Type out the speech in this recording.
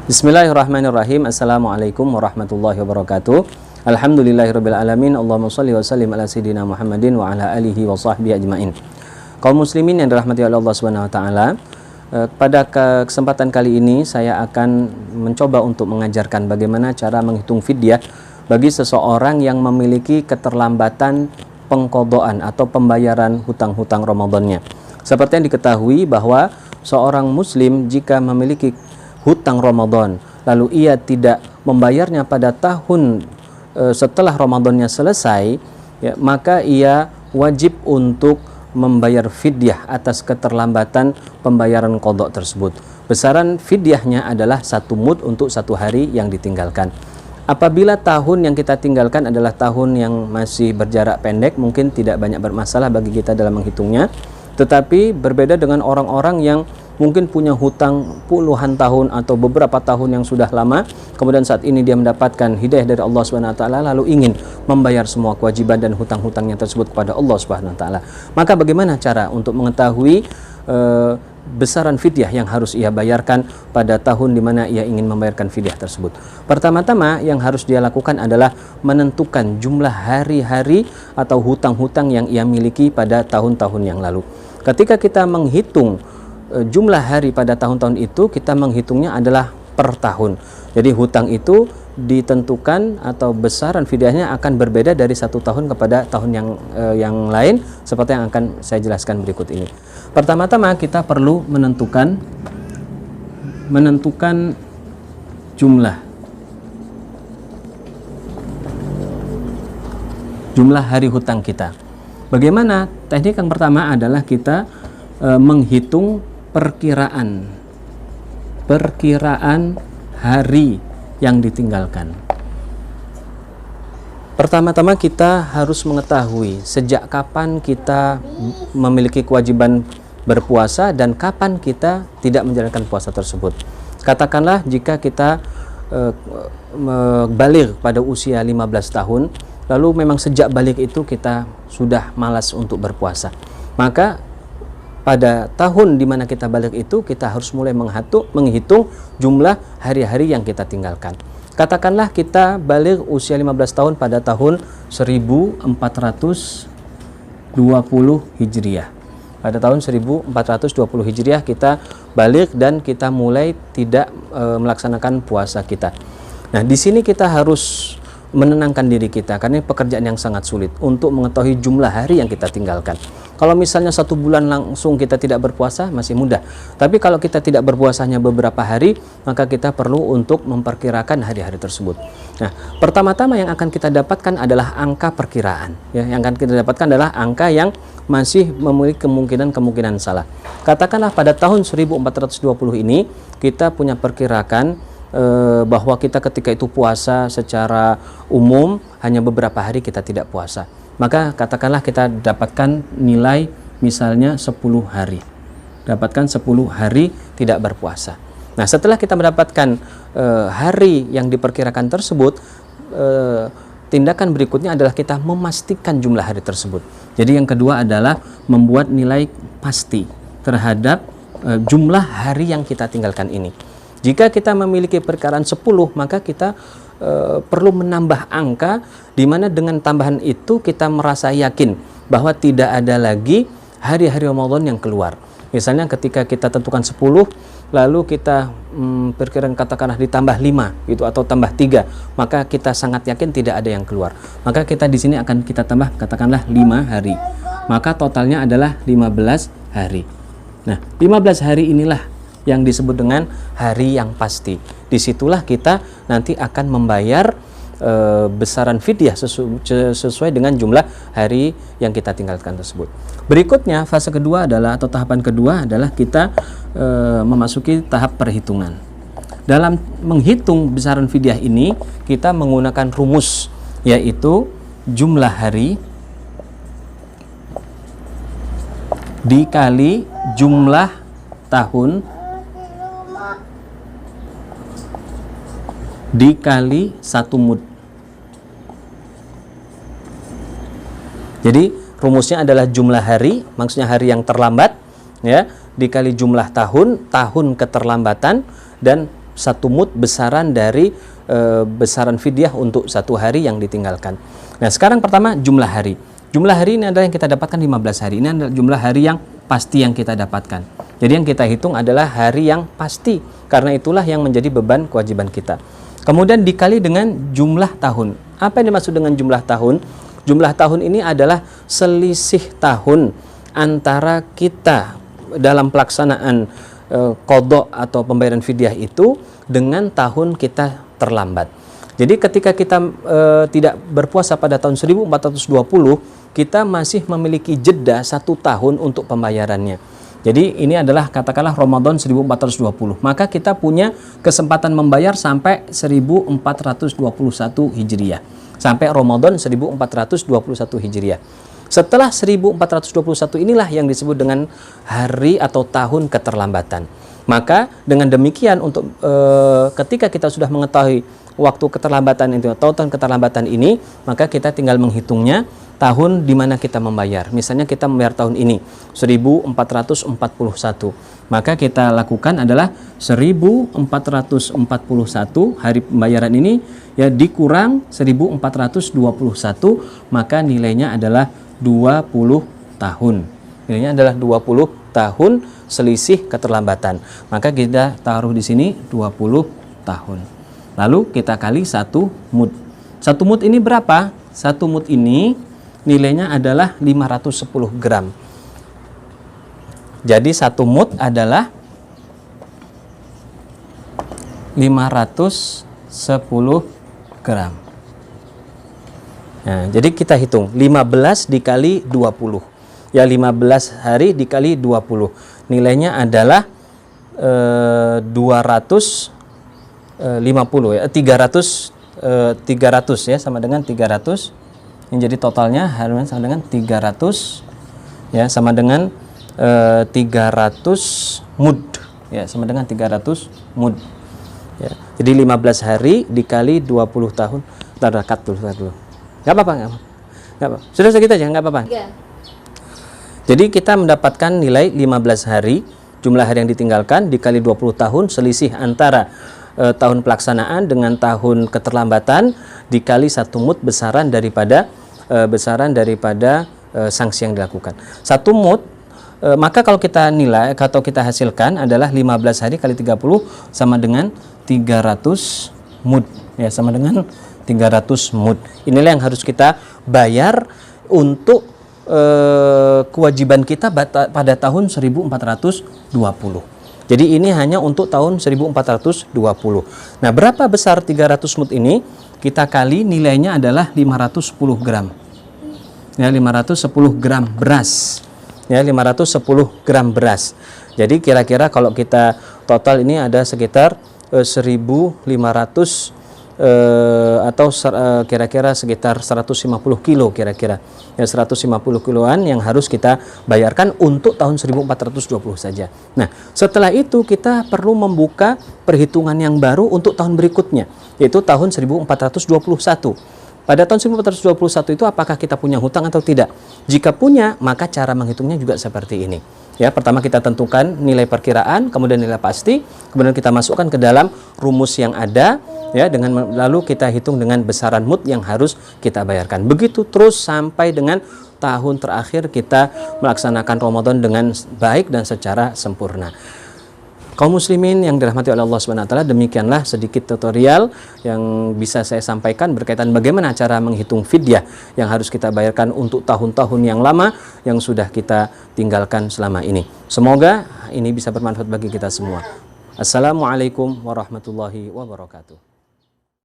Bismillahirrahmanirrahim. Assalamualaikum warahmatullahi wabarakatuh. Alhamdulillahirabbil alamin. Allahumma shalli wa sallim ala sayidina Muhammadin wa ala alihi wa sahbihi ajmain. Kaum muslimin yang dirahmati oleh Allah Subhanahu wa taala, pada kesempatan kali ini saya akan mencoba untuk mengajarkan bagaimana cara menghitung fidyah bagi seseorang yang memiliki keterlambatan pengqadaan atau pembayaran hutang-hutang Ramadannya. Seperti yang diketahui bahwa seorang muslim jika memiliki hutang Ramadan lalu ia tidak membayarnya pada tahun setelah Ramadannya selesai, ya, maka ia wajib untuk membayar fidyah atas keterlambatan pembayaran qadha tersebut. Besaran fidyahnya adalah 1 mud untuk 1 hari yang ditinggalkan. Apabila tahun yang kita tinggalkan adalah tahun yang masih berjarak pendek, mungkin tidak banyak bermasalah bagi kita dalam menghitungnya. Tetapi berbeda dengan orang-orang yang mungkin punya hutang puluhan tahun atau beberapa tahun yang sudah lama, kemudian saat ini dia mendapatkan hidayah dari Allah Subhanahu wa taala lalu ingin membayar semua kewajiban dan hutang-hutangnya tersebut kepada Allah Subhanahu wa taala. Maka bagaimana cara untuk mengetahui besaran fidyah yang harus ia bayarkan pada tahun di mana ia ingin membayarkan fidyah tersebut? Pertama-tama yang harus dia lakukan adalah menentukan jumlah hari-hari atau hutang-hutang yang ia miliki pada tahun-tahun yang lalu. Ketika kita menghitung jumlah hari pada tahun-tahun itu, kita menghitungnya adalah per tahun. Jadi hutang itu ditentukan atau besaran fidyahnya akan berbeda dari 1 tahun kepada tahun yang lain, seperti yang akan saya jelaskan berikut ini. Pertama-tama kita perlu menentukan jumlah hari hutang kita. Bagaimana? Teknik yang pertama adalah kita menghitung perkiraan hari yang ditinggalkan. Pertama-tama kita harus mengetahui sejak kapan kita memiliki kewajiban berpuasa dan kapan kita tidak menjalankan puasa tersebut. Katakanlah jika kita baligh pada usia 15 tahun, lalu memang sejak balik itu kita sudah malas untuk berpuasa, maka pada tahun di mana kita balik itu kita harus mulai menghitung jumlah hari-hari yang kita tinggalkan. Katakanlah kita balik usia 15 tahun pada tahun 1420 Hijriah. Pada tahun 1420 Hijriah kita balik dan kita mulai tidak melaksanakan puasa kita. Nah, di sini kita harus menenangkan diri kita karena ini pekerjaan yang sangat sulit untuk mengetahui jumlah hari yang kita tinggalkan. Kalau misalnya 1 bulan langsung kita tidak berpuasa masih mudah, tapi kalau kita tidak berpuasanya beberapa hari, maka kita perlu untuk memperkirakan hari-hari tersebut. Nah, pertama-tama yang akan kita dapatkan adalah angka perkiraan, ya. Yang akan kita dapatkan adalah angka yang masih memiliki kemungkinan salah. Katakanlah pada tahun 1420 ini kita punya perkirakan bahwa kita ketika itu puasa secara umum hanya beberapa hari kita tidak puasa, maka katakanlah kita dapatkan nilai misalnya 10 hari, dapatkan 10 hari tidak berpuasa. Nah, setelah kita mendapatkan hari yang diperkirakan tersebut, tindakan berikutnya adalah kita memastikan jumlah hari tersebut. Jadi yang kedua adalah membuat nilai pasti terhadap jumlah hari yang kita tinggalkan ini. Jika kita memiliki perkiraan 10, maka kita perlu menambah angka di mana dengan tambahan itu kita merasa yakin bahwa tidak ada lagi hari-hari Ramadan yang keluar. Misalnya ketika kita tentukan 10, lalu kita perkiraan katakanlah ditambah 5 gitu atau tambah 3, maka kita sangat yakin tidak ada yang keluar. Maka kita di sini akan kita tambah katakanlah 5 hari. Maka totalnya adalah 15 hari. Nah, 15 hari inilah yang disebut dengan hari yang pasti. Disitulah kita nanti akan membayar besaran fidyah sesuai dengan jumlah hari yang kita tinggalkan tersebut. Berikutnya fase kedua adalah atau tahapan kedua adalah kita memasuki tahap perhitungan. Dalam menghitung besaran fidyah ini kita menggunakan rumus, yaitu jumlah hari dikali jumlah tahun dikali 1 mud. Jadi rumusnya adalah jumlah hari, maksudnya hari yang terlambat, ya, dikali jumlah tahun keterlambatan, dan satu mud besaran dari besaran fidyah untuk satu hari yang ditinggalkan. Nah, sekarang pertama jumlah hari. Jumlah hari ini adalah yang kita dapatkan 15 hari. Ini adalah jumlah hari yang pasti yang kita dapatkan. Jadi yang kita hitung adalah hari yang pasti, karena itulah yang menjadi beban kewajiban kita. Kemudian dikali dengan jumlah tahun. Apa yang dimaksud dengan jumlah tahun? Jumlah tahun ini adalah selisih tahun antara kita dalam pelaksanaan qadha atau pembayaran fidyah itu dengan tahun kita terlambat. Jadi ketika kita tidak berpuasa pada tahun 1420, kita masih memiliki jeda 1 tahun untuk pembayarannya. Jadi ini adalah katakanlah Ramadan 1420. Maka kita punya kesempatan membayar sampai 1421 Hijriah. Sampai Ramadan 1421 Hijriah. Setelah 1421 inilah yang disebut dengan hari atau tahun keterlambatan. Maka dengan demikian untuk ketika kita sudah mengetahui waktu keterlambatan itu atau tahun keterlambatan ini, maka kita tinggal menghitungnya tahun di mana kita membayar. Misalnya kita membayar tahun ini 1441. Maka kita lakukan adalah 1441 hari pembayaran ini ya dikurang 1421, maka nilainya adalah 20 tahun. Nilainya adalah 20 tahun selisih keterlambatan. Maka kita taruh di sini 20 tahun. Lalu kita kali 1 mud. 1 mud ini berapa? 1 mud ini nilainya adalah 510 gram. Jadi 1 mud adalah 510 gram. Nah, jadi kita hitung 15 dikali 20. Ya 15 hari dikali 20. Nilainya adalah 250 ya, 300 ya, sama dengan 300. Yang jadi totalnya harus sama dengan 300 ya, sama dengan 300 mud ya, sama dengan 300 mud ya. Jadi 15 hari dikali 20 tahun. Kat dulu. Enggak apa-apa, enggak apa-apa. Sudah segitu aja, enggak apa-apa. Ya. Jadi kita mendapatkan nilai 15 hari, jumlah hari yang ditinggalkan dikali 20 tahun, selisih antara tahun pelaksanaan dengan tahun keterlambatan dikali 1 mud besaran daripada sanksi yang dilakukan. 1 mud maka kalau kita nilai atau kita hasilkan adalah 15 hari kali 30 sama dengan 300 mud ya, sama dengan 300 mud. Inilah yang harus kita bayar untuk kewajiban kita pada tahun 1420. Jadi ini hanya untuk tahun 1420. Nah, berapa besar 300 mud ini? Kita kali nilainya adalah 510 gram. Ya, 510 gram beras. Ya, 510 gram beras. Jadi kira-kira kalau kita total ini ada sekitar 1.500 atau kira-kira sekitar 150 kilo kira-kira. Ya, 150 kiloan yang harus kita bayarkan untuk tahun 1420 saja. Nah, setelah itu kita perlu membuka perhitungan yang baru untuk tahun berikutnya, yaitu tahun 1421. Pada tahun 1421 itu apakah kita punya hutang atau tidak? Jika punya, maka cara menghitungnya juga seperti ini. Ya, pertama kita tentukan nilai perkiraan, kemudian nilai pasti, kemudian kita masukkan ke dalam rumus yang ada, ya, dengan lalu kita hitung dengan besaran mud yang harus kita bayarkan. Begitu terus sampai dengan tahun terakhir kita melaksanakan Ramadan dengan baik dan secara sempurna. Kaum muslimin yang dirahmati oleh Allah Subhanahu wa taala, demikianlah sedikit tutorial yang bisa saya sampaikan berkaitan bagaimana cara menghitung fidyah yang harus kita bayarkan untuk tahun-tahun yang lama yang sudah kita tinggalkan selama ini. Semoga ini bisa bermanfaat bagi kita semua. Assalamualaikum warahmatullahi wabarakatuh.